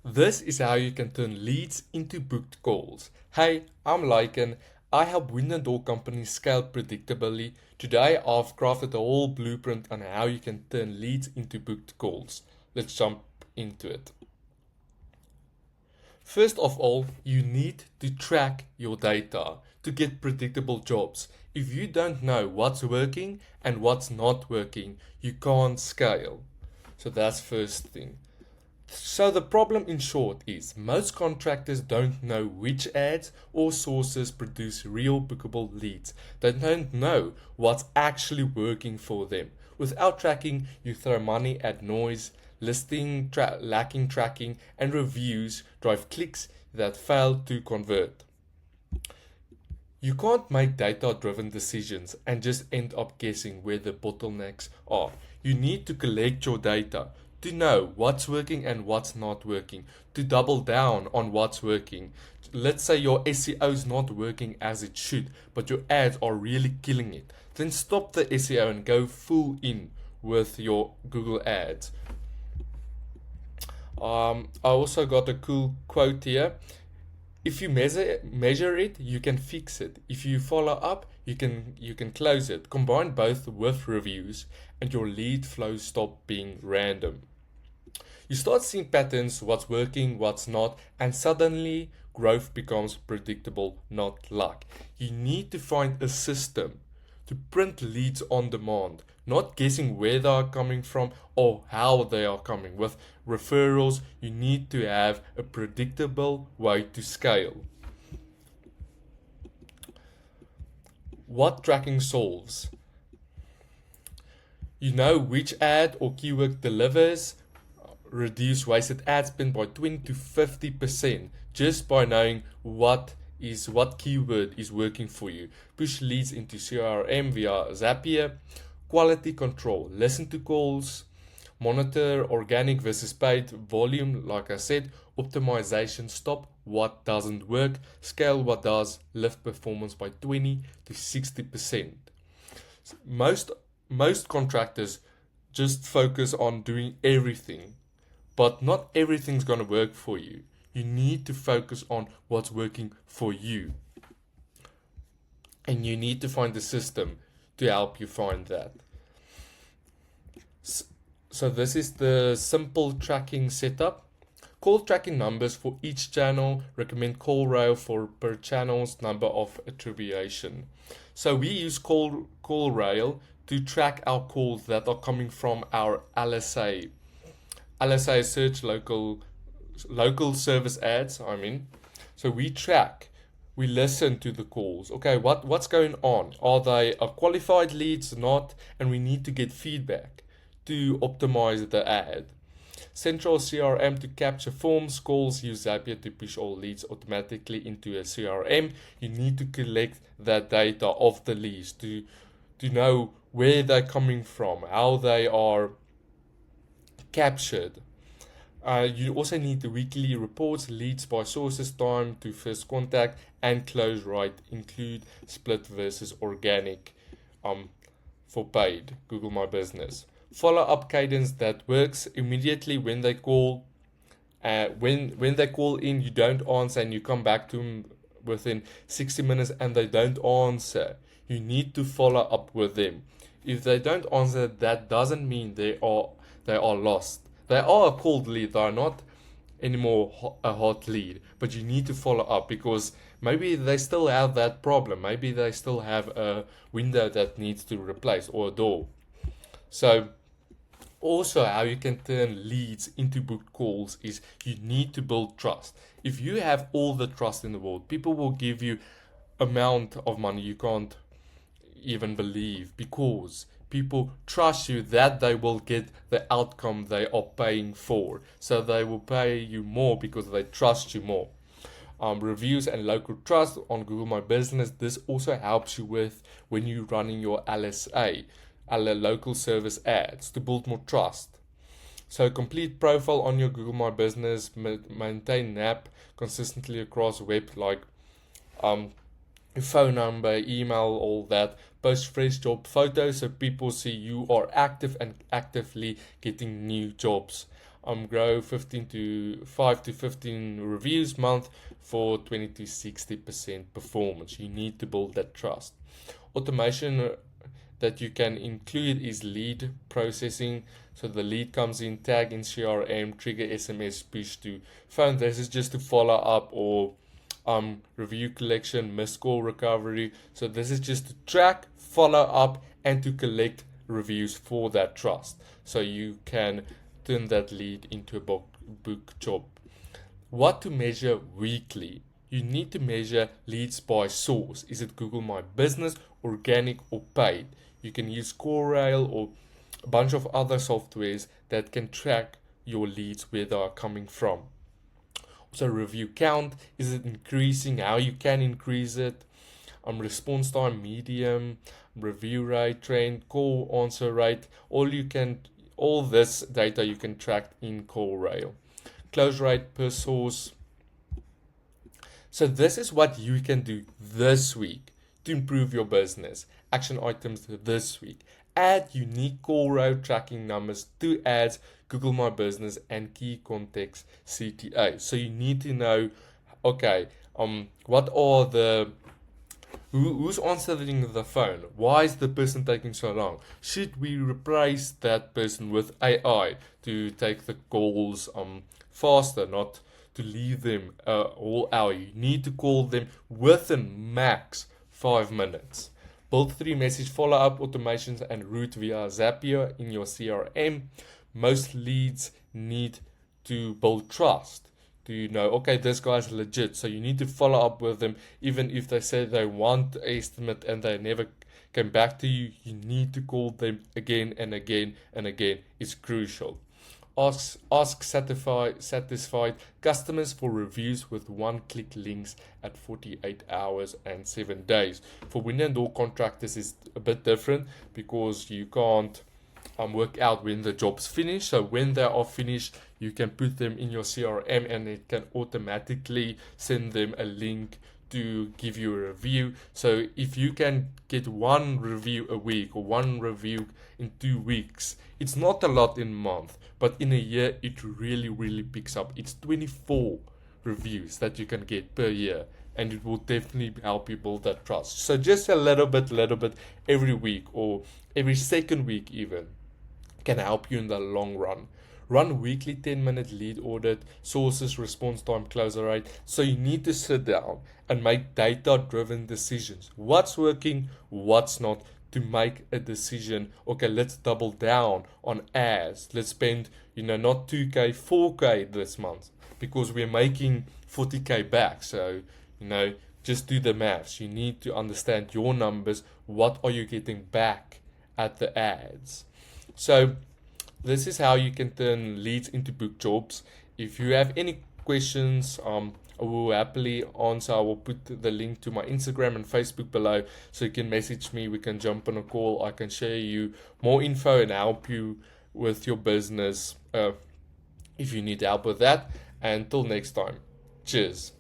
This is how you can turn leads into booked calls. Hey, I'm Lycan. I help window and door companies scale predictably. Today I've crafted a whole blueprint on how you can turn leads into booked calls. Let's jump into it. First of all, you need to track your data to get predictable jobs. If you don't know what's working and what's not working, you can't scale. So that's first thing. So the problem in short is most contractors don't know which ads or sources produce real bookable leads. They don't know what's actually working for them. Without tracking, you throw money at noise, lacking tracking, and reviews drive clicks that fail to convert. You can't make data driven decisions and just end up guessing where the bottlenecks are. You need to collect your data to know what's working and what's not working, to double down on what's working. Let's say your SEO is not working as it should, but your ads are really killing it. Then stop the SEO and go full in with your Google ads. I also got a cool quote here. If you measure it, you can fix it. If you follow up, you can close it. Combine both with reviews, and your lead flow stop being random. You start seeing patterns, what's working, what's not, and suddenly growth becomes predictable, not luck. You need to find a system to print leads on demand, not guessing where they are coming from or how they are coming. With referrals, you need to have a predictable way to scale. What tracking solves? You know which ad or keyword delivers, reduce wasted ad spend by 20 to 50% just by knowing what keyword is working for you. Push leads into CRM via Zapier. Quality control. Listen to calls. Monitor organic versus paid volume. Like I said, optimization. Stop what doesn't work. Scale what does. Lift performance by 20 to 60%. Most most contractors just focus on doing everything, but not everything's going to work for you. You need to focus on what's working for you, and you need to find a system to help you find that. So this is the simple tracking setup. Call tracking numbers for each channel. Recommend call rail for per channel's number of attribution. So we use call rail to track our calls that are coming from our LSA. LSA search local service ads, I mean. So we track, we listen to the calls. Okay, what's going on? Are they qualified leads, not? And we need to get feedback to optimize the ad. Central CRM to capture forms. Calls. Use Zapier to push all leads automatically into a CRM. You need to collect that data of the leads to know where they're coming from, how they are captured. You also need the weekly reports, leads by sources, time to first contact, and close rate. Include split versus organic for paid Google My Business. Follow up cadence that works immediately when they call. When they call in, you don't answer, and you come back to them within 60 minutes, and they don't answer. You need to follow up with them. If they don't answer, that doesn't mean they are lost. They are a cold lead. They are not anymore a hot lead. But you need to follow up because maybe they still have that problem. Maybe they still have a window that needs to replace or a door. So also how you can turn leads into booked calls is you need to build trust. If you have all the trust in the world, people will give you amount of money you can't even believe because people trust you that they will get the outcome they are paying for. So they will pay you more because they trust you more. Reviews and local trust on Google My Business. This also helps you with when you're running your LSA, local service ads, to build more trust. So complete profile on your Google My Business, maintain NAP consistently across web, like your phone number, email, all that. Post fresh job photos so people see you are active and actively getting new jobs. grow 5 to 15 reviews month for 20 to 60% performance. You need to build that trust. Automation that you can include is lead processing. So the lead comes in, tag in CRM, trigger SMS push to phone. This is just to follow up, or review collection, missed call recovery. So this is just to track, follow up, and to collect reviews for that trust. So you can turn that lead into a book job. What to measure weekly? You need to measure leads by source. Is it Google My Business, organic, or paid? You can use CoreRail or a bunch of other softwares that can track your leads, where they are coming from. So review count, is it increasing? How you can increase it? Response time, medium, review rate, trend, call answer rate. All this data you can track in CoreRail. Close rate per source. So this is what you can do this week to improve your business. Action items this week. Add unique CoreRail tracking numbers to ads, Google My Business, and key context CTA. So you need to know, okay, what are the who's answering the phone? Why is the person taking so long? Should we replace that person with AI to take the calls faster, not to leave them all hour? You need to call them within max 5 minutes. Build 3 message follow-up automations and route via Zapier in your CRM. Most leads need to build trust. Do you know, okay, this guy's legit, so you need to follow up with them. Even if they say they want an estimate and they never came back to you, you need to call them again and again and again. It's crucial. Ask satisfied customers for reviews with one-click links at 48 hours and 7 days. For window and door contractors, it's a bit different because you can't work out when the job's finished. So when they are finished, you can put them in your CRM and it can automatically send them a link to give you a review. So if you can get 1 review a week or 1 review in 2 weeks, it's not a lot in a month, but in a year it really picks up. It's 24 reviews that you can get per year, and it will definitely help you build that trust. So just a little bit every week, or every second week even, can help you in the long run. Run weekly 10-minute lead audit, sources, response time, closure rate. So you need to sit down and make data-driven decisions. What's working, what's not, to make a decision. Okay, let's double down on ads. Let's spend, not 2K, 4K this month because we're making 40K back. So, just do the maths. You need to understand your numbers. What are you getting back at the ads? So this is how you can turn leads into book jobs. If you have any questions, I will happily answer. I will put the link to my Instagram and Facebook below, so you can message me. We can jump on a call. I can share you more info and help you with your business if you need help with that. Until next time, cheers.